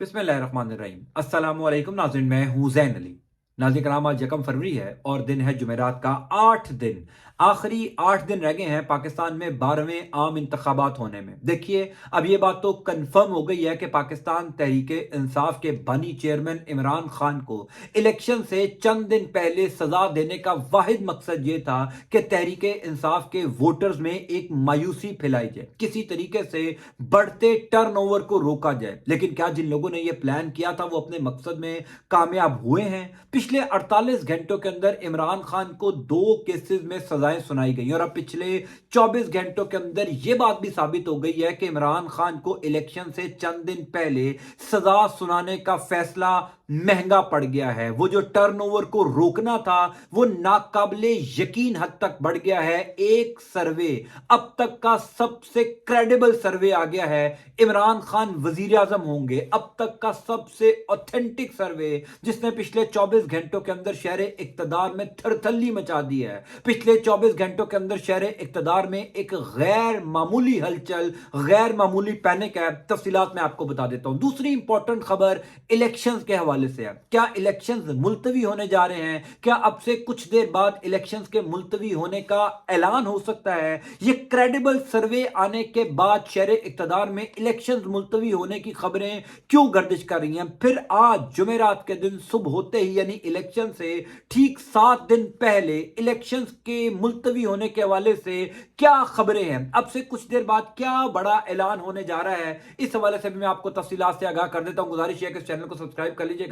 बिस्मिल्लाहिर्रहमानिर्रहीम। अस्सलाम वालेकुम नाज़रीन, मैं हूं ज़ैन अली। नाज़रीन कराम, आज 1 फरवरी है और दिन है जुमेरात का 8 दिन। आखिरी 8 दिन रह गए हैं पाकिस्तान में 12वें आम इंतखाबात होने में। देखिए, अब ये बात तो कन्फर्म हो गई है कि पाकिस्तान तहरीके इंसाफ के बानी चेयरमैन इमरान खान को इलेक्शन से चंद दिन पहले सजा देने का वाहिद मकसद ये था कि तहरीके इंसाफ के वोटर्स में एक मायूसी फैलाई जाए, किसी तरीके से बढ़ते टर्नओवर को रोका जाए। लेकिन क्या जिन लोगों ने यह प्लान किया था वो अपने मकसद में कामयाब हुए हैं? पिछले 48 घंटों के अंदर इमरान खान को 2 केसेस में सजाएं सुनाई गई और अब पिछले 24 घंटों के अंदर यह बात भी साबित हो गई है कि इमरान खान को इलेक्शन से चंद दिन पहले सजा सुनाने का फैसला महंगा पड़ गया है। वो जो टर्नओवर को रोकना था वो नाकाबिले यकीन हद तक बढ़ गया है। एक सर्वे, अब तक का सबसे क्रेडिबल सर्वे आ गया है, इमरान खान वजीर आजम होंगे। अब तक का सबसे ऑथेंटिक सर्वे जिसने पिछले 24 घंटों के अंदर शहर इक्तदार में थरथल्ली मचा दी है। पिछले 24 घंटों के अंदर शहर इक्तदार में एक गैर मामूली हलचल, गैर मामूली पैनिक है। तफसीलात मैं आपको बता देता हूं। दूसरी इंपॉर्टेंट खबर इलेक्शंस के हवाले से है। क्या इलेक्शंस मुलतवी होने जा रहे हैं? क्या अब से कुछ देर बाद इलेक्शंस के मुलतवी होने का ऐलान हो सकता है? यह क्रेडिबल सर्वे आने के बाद शहर इक्तदार में इलेक्शंस मुलतवी होने की खबरें क्यों गर्दिश कर रही हैं? फिर आज जुमेरात के दिन सुबह होते ही, यानी इलेक्शन से ठीक 7 दिन पहले इलेक्शंस के मुलतवी होने के हवाले से क्या खबरें हैं? अब से कुछ देर बाद क्या बड़ा ऐलान होने जा रहा है? इस हवाले से भी मैं आपको तफसीलात से आगाह कर देता हूं। गुजारिश है कि इस चैनल को सब्सक्राइब कर लीजिएगा।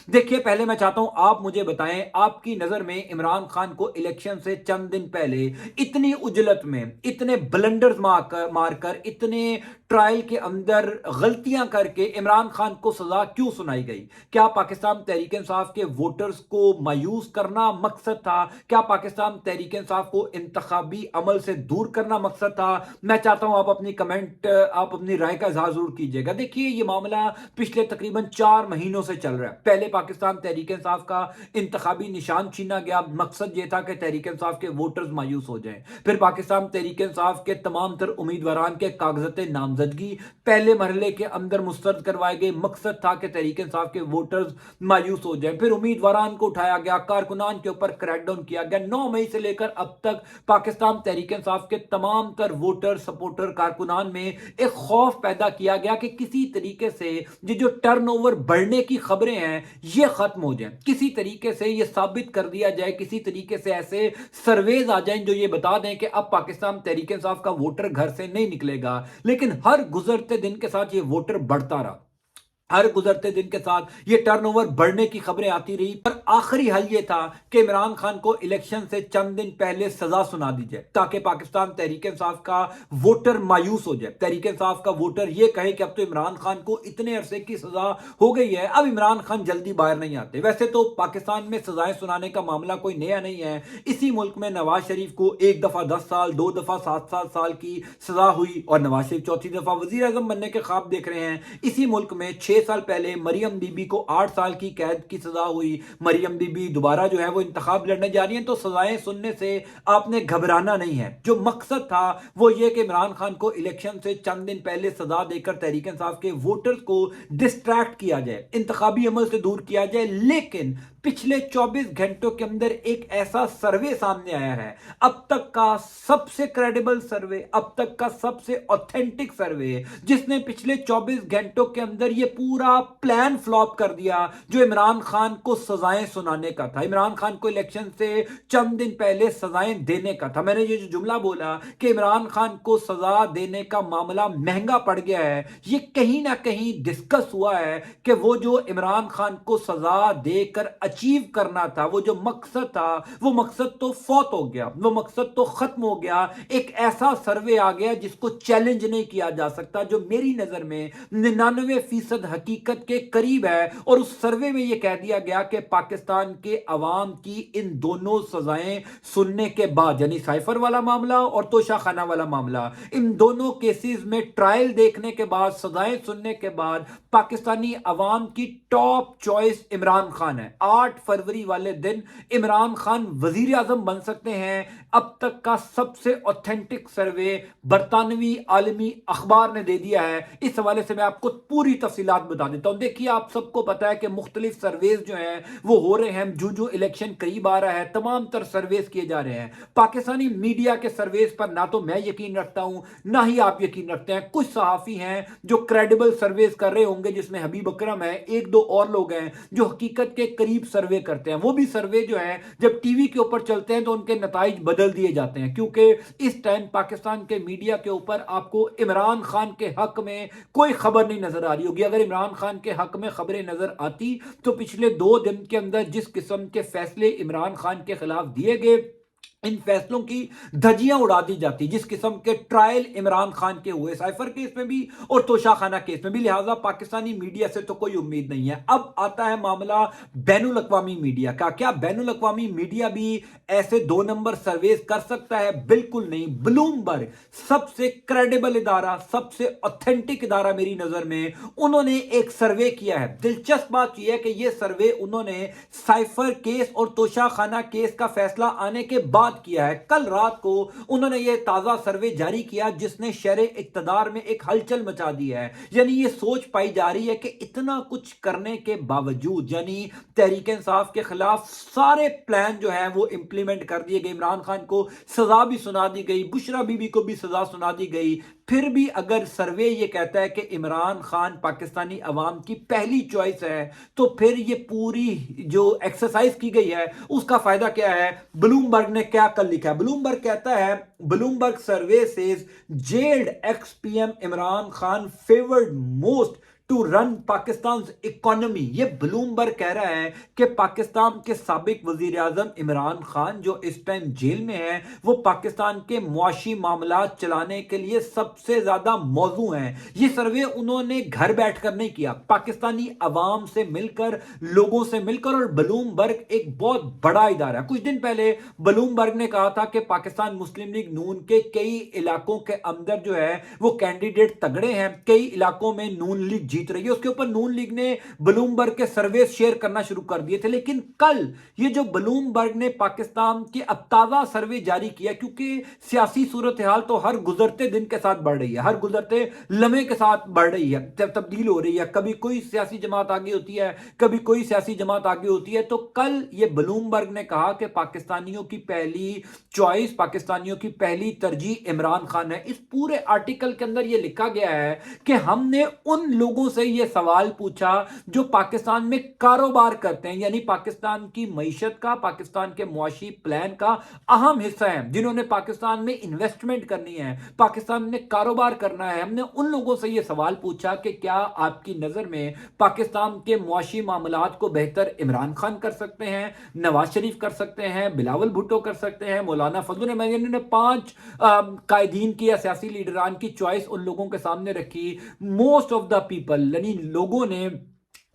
देखिए, पहले मैं चाहता हूं आप मुझे बताएं, आपकी नजर में इमरान खान को इलेक्शन से चंद दिन पहले इतनी उजलत में, इतने ब्लंडर्स मारकर, इतने ट्रायल के अंदर गलतियां करके इमरान खान को सजा क्यों सुनाई गई? क्या पाकिस्तान तहरीक इंसाफ के वोटर्स को मायूस करना मकसद था? क्या पाकिस्तान तहरीक इंसाफ को इंतखाबी अमल से दूर करना मकसद था? मैं चाहता हूं आप अपनी राय का इजहार जरूर कीजिएगा। देखिए, ये मामला पिछले तकरीबन 4 महीनों से चल रहा है। पहले पाकिस्तान तहरीक इंसाफ का इंतखाबी निशान छीना गया। मकसद यह था कि तहरीक इंसाफ के वोटर्स मायूस हो जाएं। फिर पाकिस्तान तहरीक इंसाफ के तमाम तर उम्मीदवारान के कागजात नामजदगी पहले मरहले के अंदर मुस्तरद करवाए गए। मकसद था कि तहरीक इंसाफ के वोटर्स मायूस हो जाएं। फिर उम्मीदवारान को उठाया गया, कारकुनान के ऊपर क्रैकडाउन किया गया। 9 मई से लेकर अब तक पाकिस्तान तहरीक इंसाफ के तमाम तर वोटर, सपोर्टर, कारकुनान में एक खौफ पैदा किया गया कि किसी तरीके से ये जो टर्नओवर बढ़ने की खबरें हैं ये खत्म हो जाए। किसी तरीके से ये साबित कर दिया जाए, किसी तरीके से ऐसे सर्वेज आ जाएं जो ये बता दें कि अब पाकिस्तान तहरीक इंसाफ का वोटर घर से नहीं निकलेगा। लेकिन हर गुजरते दिन के साथ ये वोटर बढ़ता रहा। हर गुजरते दिन के साथ ये टर्नओवर बढ़ने की खबरें आती रही। पर आखिरी हल ये था कि इमरान खान को इलेक्शन से चंद दिन पहले सजा सुना दी जाए ताकि पाकिस्तान तहरीक इंसाफ का वोटर मायूस हो जाए। तहरीक इंसाफ का वोटर ये कहे कि अब तो इमरान खान को इतने अरसे की सजा हो गई है, अब इमरान खान जल्दी बाहर नहीं आते। वैसे तो पाकिस्तान में सजाएं सुनाने का मामला कोई नया नहीं है। इसी मुल्क में नवाज शरीफ को 1 दफा 10 साल, 2 दफा 7-7 साल की सजा हुई और नवाज शरीफ चौथी दफा वजीर आजम बनने के ख्वाब देख रहे हैं। इसी मुल्क में 6 साल पहले मरियम बीबी को 8 साल की कैद की सजा हुई। मरियम बीबी दोबारा जो है वो इंतखाब लड़ने जा रही हैं। तो सजाएं सुनने से आपने घबराना नहीं है। जो मकसद था वो ये कि इमरान खान को इलेक्शन से चंद दिन पहले सजा देकर तहरीक इंसाफ के वोटर्स को डिस्ट्रैक्ट किया जाए, इंतखाबी अमल से दूर किया जाए। लेकिन पिछले 24 घंटों के अंदर एक ऐसा सर्वे सामने आया है, अब तक का सबसे क्रेडिबल सर्वे, अब तक का सबसे ऑथेंटिक सर्वे, जिसने पिछले 24 घंटों के अंदर यह पूरा प्लान फ्लॉप कर दिया जो इमरान खान को सजाएं सुनाने का था, इमरान खान को इलेक्शन से चंद दिन पहले सजाएं देने का था। मैंने ये जो जुमला बोला कि इमरान खान को सजा देने का मामला महंगा पड़ गया है, ये कहीं ना कहीं डिस्कस हुआ है कि वो जो इमरान खान को सजा देकर अचीव करना था, वो जो मकसद था, वो मकसद तो फौत हो गया, वो मकसद तो खत्म हो गया। एक ऐसा सर्वे आ गया जिसको चैलेंज नहीं किया जा सकता, जो मेरी नजर में 99% हकीकत के करीब है। और उस सर्वे में यह कह दिया गया कि पाकिस्तान के अवाम की इन दोनों सजाएं सुनने के बाद, यानी साइफर वाला मामला और तोशाखाना वाला मामला, इन दोनों केसेस में ट्रायल देखने के बाद, सजाएं सुनने के बाद पाकिस्तानी अवाम की टॉप चॉइस इमरान खान है। 8 फरवरी वाले दिन इमरान खान वजीर आजम बन सकते हैं। अब तक का सबसे ऑथेंटिक सर्वे बरतानवी आलमी अखबार ने दे दिया है। इस हवाले से मैं आपको पूरी तफसीलात बता देता हूं। देखिए, आप सबको पता है कि मुख्तलिफ सर्वेज जो हैं वो हो रहे हैं। जो जो इलेक्शन करीब आ रहा है, तमाम तर सर्वेज किए जा रहे हैं। पाकिस्तानी मीडिया के सर्वेज पर ना तो मैं यकीन रखता हूं, ना ही आप यकीन रखते हैं। कुछ सहाफी हैं जो क्रेडिबल सर्वेज कर रहे होंगे, जिसमें हबीब अकरम है, एक दो और लोग हैं जो हकीकत के करीब सर्वे करते हैं। वो भी सर्वे जो है जब टीवी के ऊपर चलते हैं तो उनके नताइज बदल दिए जाते हैं, क्योंकि इस टाइम पाकिस्तान के मीडिया के ऊपर आपको इमरान खान के हक में कोई खबर नहीं नजर आ रही होगी। अगर इमरान खान के हक में खबरें नजर आती तो पिछले 2 दिन के अंदर जिस किस्म के फैसले इमरान खान के खिलाफ दिए गए, इन फैसलों की धज्जियां उड़ा दी जाती। जिस किस्म के ट्रायल इमरान खान के हुए साइफर केस में भी और तोशाखाना केस में भी, लिहाजा पाकिस्तानी मीडिया से तो कोई उम्मीद नहीं है। अब आता है मामला बैनुल अक़वामी मीडिया का। क्या बैनुल अक़वामी मीडिया भी ऐसे 2 नंबर सर्वेस कर सकता है? बिल्कुल नहीं। ब्लूमबर्ग सबसे क्रेडिबल इदारा, सबसे ऑथेंटिक इदारा मेरी नजर में, उन्होंने एक सर्वे किया है। दिलचस्प बात यह है कि यह सर्वे उन्होंने साइफर केस और तोशाखाना केस का फैसला आने के बाद किया है। कल रात को उन्होंने यह ताजा सर्वे जारी किया जिसने शहर इक्तदार में एक हलचल मचा दी है। यानी यह सोच पाई जा रही है कि इतना कुछ करने के बावजूद, यानी तहरीक इंसाफ के खिलाफ सारे प्लान जो है वो इंप्लीमेंट कर दिए गए। इमरान खान को सजा भी सुना दी गई, बुशरा बीबी को भी सजा सुना दी गई। फिर भी अगर सर्वे ये कहता है कि इमरान खान पाकिस्तानी अवाम की पहली चॉइस है, तो फिर ये पूरी जो एक्सरसाइज की गई है उसका फायदा क्या है? ब्लूमबर्ग ने क्या कल लिखा है? ब्लूमबर्ग कहता है, Bloomberg survey says jailed ex PM Imran Khan favoured most to run Pakistan economy. ये ब्लूमबर्ग कह रहा है कि पाकिस्तान के साबिक वजीर आजम इमरान खान जो इस टाइम जेल में है, वो पाकिस्तान के मुआशी मामला चलाने के लिए सबसे ज्यादा मौजू हैं। ये सर्वे उन्होंने घर बैठकर नहीं किया, पाकिस्तानी अवाम से मिलकर, लोगों से मिलकर। और ब्लूमबर्ग एक बहुत बड़ा इदारा है। कुछ दिन पहले ब्लूमबर्ग ने कहा था कि पाकिस्तान मुस्लिम लीग नून के कई इलाकों के अंदर जो है वो कैंडिडेट तगड़े हैं, कई इलाकों में नून लीग जीत रही है। उसके ऊपर नून लीग ने ब्लूमबर्ग के सर्वे शेयर करना शुरू कर दिए थे। लेकिन कल ये जो ब्लूमबर्ग ने पाकिस्तान के अब ताजा सर्वे जारी किया, क्योंकि सियासी सूरत हाल तो हर गुजरते दिन के साथ बढ़ रही है, हर गुजरते लम्हे के साथ बढ़ रही है, तब्दील हो रही है। कभी कोई सियासी जमात आगे होती है, कभी कोई सियासी जमात आगे होती है। तो कल ये ब्लूमबर्ग ने कहा कि पाकिस्तानियों की पहली चॉइस, पाकिस्तानियों की पहली तरजीह इमरान खान है। इस पूरे आर्टिकल के अंदर यह लिखा गया है कि हमने उन लोगों से यह सवाल पूछा जो पाकिस्तान में कारोबार करते हैं, यानी पाकिस्तान की मईशत का, पाकिस्तान के मुआशी प्लान का अहम हिस्सा है, जिन्होंने पाकिस्तान में इन्वेस्टमेंट करनी है, पाकिस्तान में कारोबार करना है। हमने उन लोगों से यह सवाल पूछा कि क्या आपकी नजर में पाकिस्तान के मुआशी मामलात को बेहतर इमरान खान कर सकते हैं, नवाज शरीफ कर सकते हैं, बिलावल भुट्टो कर सकते हैं, मौलाना फजल महमूद ने 5 कायदीन की या सियासी लीडरान की चॉइस उन लोगों के सामने रखी। मोस्ट ऑफ द पीपल, यानी लोगों ने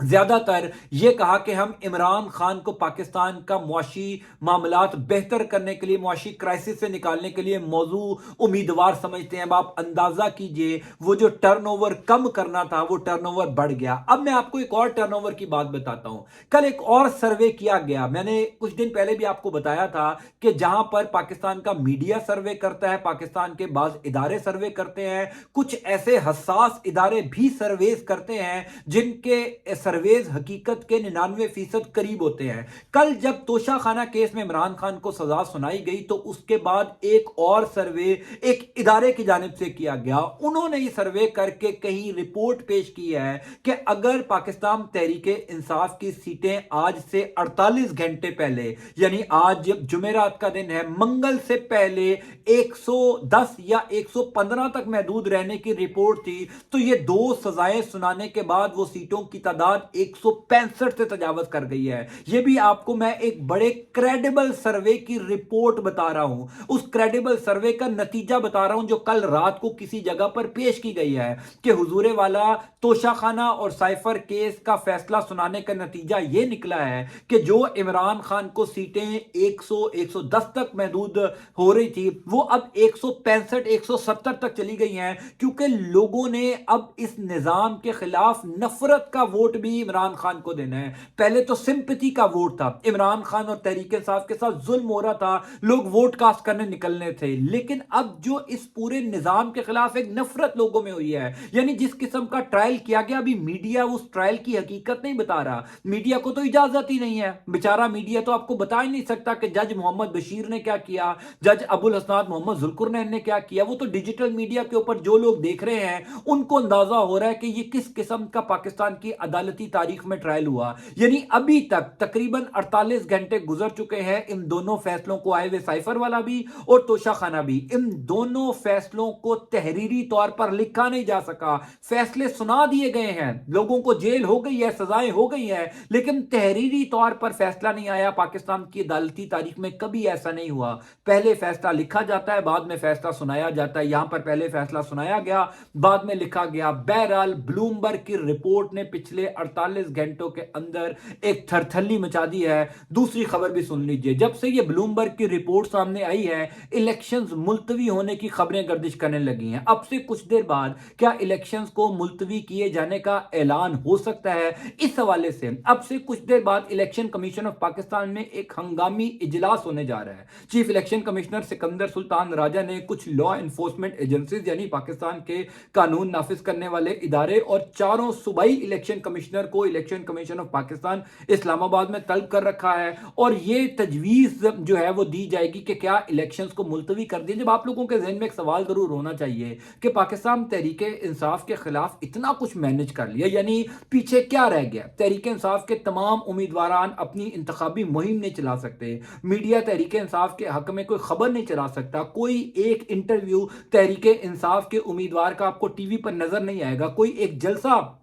ज्यादातर ये कहा कि हम इमरान खान को पाकिस्तान का मुआशी मामलात बेहतर करने के लिए, मुआशी क्राइसिस से निकालने के लिए मौजू उम्मीदवार समझते हैं। अब आप अंदाजा कीजिए, वो जो टर्नओवर कम करना था वो टर्नओवर बढ़ गया। अब मैं आपको एक और टर्नओवर की बात बताता हूं। कल एक और सर्वे किया गया, मैंने कुछ दिन पहले भी आपको बताया था कि जहां पर पाकिस्तान का मीडिया सर्वे करता है, पाकिस्तान के बाद इदारे सर्वे करते हैं, कुछ ऐसे हसास इदारे भी सर्वेस करते हैं जिनके सर्वेज हकीकत के 99% करीब होते हैं। कल जब तोशाखाना केस में इमरान खान को सजा सुनाई गई तो उसके बाद एक और सर्वे एक इदारे की जानिब से किया गया। उन्होंने ये सर्वे करके कहीं रिपोर्ट पेश की है कि अगर पाकिस्तान तहरीक इंसाफ की सीटें आज से 48 घंटे पहले, यानी आज जब जुमेरात का दिन है, मंगल से पहले 110 या 115 तक महदूद रहने की रिपोर्ट थी, तो ये 2 सजाएं सुनाने के बाद वो सीटों की तादाद तादाद 165 से तजावज कर गई है। यह भी आपको मैं एक बड़े क्रेडिबल सर्वे की रिपोर्ट बता रहा हूं, उस क्रेडिबल सर्वे का नतीजा बता रहा हूं जो कल रात को किसी जगह पर पेश की गई है कि हुजूरे वाला तोशाखाना और साइफर केस का फैसला सुनाने का नतीजा यह निकला है कि जो इमरान खान को सीटें 110 तक महदूद हो रही थी वो अब 165 170 तक चली गई हैं, क्योंकि लोगों ने अब इस निजाम के खिलाफ नफरत का वोट भी इमरान खान को देना है। पहले तो सिंपैथी का वोट था, इमरान खान और तहरीक इंसाफ के साथ जुल्म हो रहा था, लोग वोट कास्ट करने निकलने थे, लेकिन अब जो इस पूरे निजाम के खिलाफ एक नफरत लोगों में हुई है, यानी जिस किस्म का ट्रायल किया गया, अभी मीडिया उस ट्रायल की हकीकत नहीं बता रहा, मीडिया को तो इजाजत ही नहीं है, बेचारा मीडिया तो आपको बता ही नहीं सकता कि जज मोहम्मद बशीर ने क्या किया, जज अबुल हसनात मोहम्मद जुल्कुरनैन ने क्या किया। वो तो डिजिटल मीडिया के ऊपर जो लोग देख रहे हैं उनको अंदाजा हो रहा है कि ये किस किस्म का पाकिस्तान की अदालती तारीख में ट्रायल हुआ। यानी अभी तक तकरीबन 48 घंटे गुजर चुके हैं इन दोनों फैसलों को आए हुए, साइफर वाला भी और तोशाखाना भी। इन दोनों फैसलों को तहरीरी तौर पर लिखा नहीं जा सका, फैसले सुना दिए गए हैं, लोगों को जेल हो गई है, सजाएं हो गई है, लेकिन तहरीरी तौर पर फैसला नहीं आया। पाकिस्तान की अदालती तारीख में कभी ऐसा नहीं हुआ, पहले फैसला लिखा जाता है, बाद में फैसला सुनाया जाता है। यहां पर पहले फैसला सुनाया गया, बाद में लिखा गया। बहरहाल ब्लूमबर्ग की रिपोर्ट ने पिछले 48 घंटों के अंदर एक थरथल्ली मचा दी है। दूसरी खबर भी सुन लीजिए, जब से यह ब्लूमबर्ग की रिपोर्ट सामने आई है, इलेक्शंस मुलतवी होने की खबरें गर्दिश करने लगी हैं। अब से कुछ देर बाद क्या इलेक्शंस को मुलतवी किए जाने का ऐलान हो सकता है? इस हवाले से अब से कुछ देर बाद इलेक्शन कमीशन ऑफ पाकिस्तान में एक हंगामी इजलास होने जा रहा है। Chief election commissioner Sikandar Sultan Raja ने कुछ लॉ एनफोर्समेंट एजेंसीज यानी पाकिस्तान के कानून नाफिज करने वाले इदारे और चारों सूबाई इलेक्शन कमिश्नर को election commission of Pakistan Islamabad में तलब कर रखा है, और ये तजवीज जो है वो दी जाएगी कि क्या इलेक्शंस को मुलतवी कर दिए। जब आप लोगों के जहन में एक सवाल जरूर होना चाहिए कि पाकिस्तान तहरीक इंसाफ के खिलाफ इतना कुछ मैनेज कर लिया, यानी पीछे क्या रह गया? तहरीक इंसाफ के तमाम उम्मीदवारान अपनी इंतखाबी मुहिम नहीं चला सकते, मीडिया तहरीक इंसाफ के हक में कोई खबर नहीं चला सकता, कोई एक इंटरव्यू तहरीक इंसाफ के उम्मीदवार का आपको टीवी पर नजर नहीं आएगा, कोई एक जलसा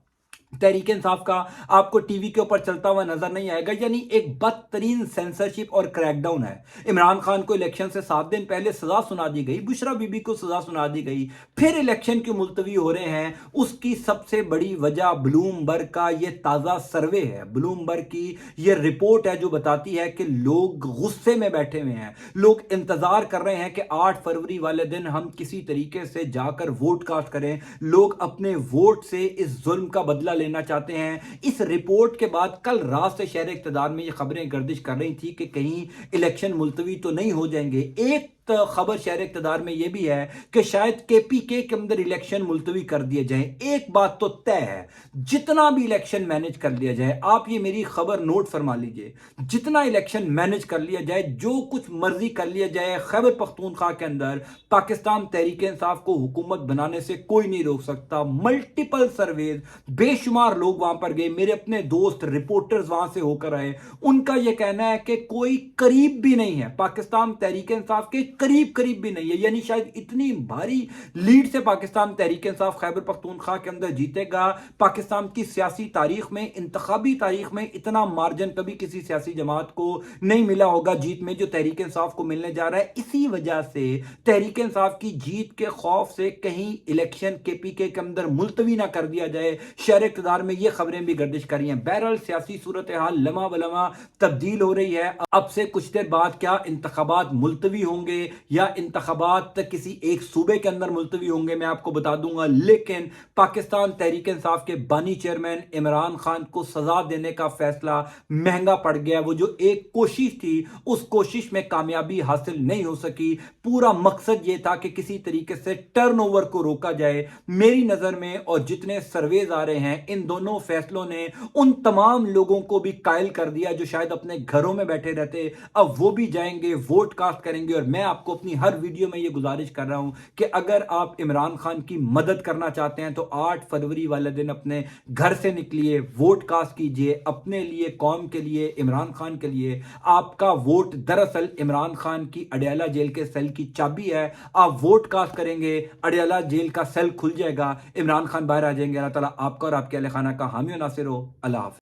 तहरीक इंसाफ का आपको टीवी के ऊपर चलता हुआ नजर नहीं आएगा। यानी एक बदतरीन सेंसरशिप और क्रैकडाउन है। इमरान खान को इलेक्शन से 7 दिन पहले सजा सुना दी गई, बुशरा बीबी को सजा सुना दी गई, फिर इलेक्शन क्यों मुलतवी हो रहे हैं? उसकी सबसे बड़ी वजह ब्लूमबर्ग का यह ताजा सर्वे है, ब्लूमबर्ग की यह रिपोर्ट है जो बताती है कि लोग गुस्से में बैठे हुए हैं, लोग इंतजार कर रहे हैं कि 8 फरवरी वाले दिन हम किसी तरीके से जाकर वोट कास्ट करें, लोग अपने वोट से इस जुल्म का बदला लेना चाहते हैं। इस रिपोर्ट के बाद कल रात से शहर इक़्तिदार में ये खबरें गर्दिश कर रही थी कि कहीं इलेक्शन मुलतवी तो नहीं हो जाएंगे। एक खबर शहर इक़्तिदार में यह भी है कि शायद केपीके के अंदर इलेक्शन मुलतवी कर दिए जाए। एक बात तो तय है, जितना भी इलेक्शन मैनेज कर लिया जाए, आप ये मेरी खबर नोट फरमा लीजिए, जितना इलेक्शन मैनेज कर लिया जाए, जो कुछ मर्जी कर लिया जाए, खैबर पख्तूनख्वा के अंदर पाकिस्तान तहरीक इंसाफ को हुकूमत बनाने से कोई नहीं रोक सकता। मल्टीपल सर्वेज, बेशुमार लोग वहां पर गए, मेरे अपने दोस्त रिपोर्टर्स वहां से होकर आए, उनका यह कहना है कि कोई करीब भी नहीं है, पाकिस्तान तहरीक इंसाफ के करीब भी नहीं है। यानी शायद इतनी भारी लीड से पाकिस्तान तहरीक इंसाफ खैबर पख्तूनख्वा के अंदर जीतेगा। पाकिस्तान की सियासी तारीख में, इंतखाबी तारीख में इतना मार्जिन कभी किसी सियासी जमात को नहीं मिला होगा जीत में जो तहरीक इंसाफ को मिलने जा रहा है। इसी वजह से तहरीक इंसाफ की जीत के खौफ से कहीं इलेक्शन केपीके के अंदर मुलतवी ना कर दिया जाए, शहर इक़्तिदार में ये खबरें भी गर्दिश कर रही हैं। बहरहाल सियासी सूरत हाल लम्हा बलमा तब्दील हो रही है। अब से कुछ देर बाद क्या इंतखाबात मुलतवी होंगे या इंतखाबात किसी एक सूबे के अंदर मुलतवी होंगे, मैं आपको बता दूंगा। लेकिन पाकिस्तान तहरीक इंसाफ के बानी चेयरमैन इमरान खान को सजा देने का फैसला महंगा पड़ गया। वो जो एक कोशिश थी, उस कोशिश में कामयाबी हासिल नहीं हो सकी। पूरा मकसद यह था कि किसी तरीके से टर्नओवर को रोका जाए। मेरी नजर में और जितने सर्वेज आ रहे हैं, इन दोनों फैसलों ने उन तमाम लोगों को भी कायल कर दिया जो शायद अपने घरों में बैठे रहते, अब वो भी जाएंगे, वोट कास्ट करेंगे। और मैं آپ کو اپنی ہر ویڈیو میں یہ گزارش کر رہا ہوں کہ اگر آپ عمران خان کی مدد کرنا چاہتے ہیں تو 8 فروری والے دن اپنے گھر سے نکلیے، ووٹ کاسٹ کیجئے اپنے لیے، قوم کے لیے، عمران خان کے لیے۔ آپ کا ووٹ دراصل عمران خان کی اڈیالہ جیل کے سیل کی چابی ہے۔ آپ ووٹ کاسٹ کریں گے، اڈیالہ جیل کا سیل کھل جائے گا، عمران خان باہر آ جائیں گے۔ اللہ تعالیٰ آپ کا اور آپ کے اہل خانہ کا حامی و ناصر ہو۔ اللہ حافظ۔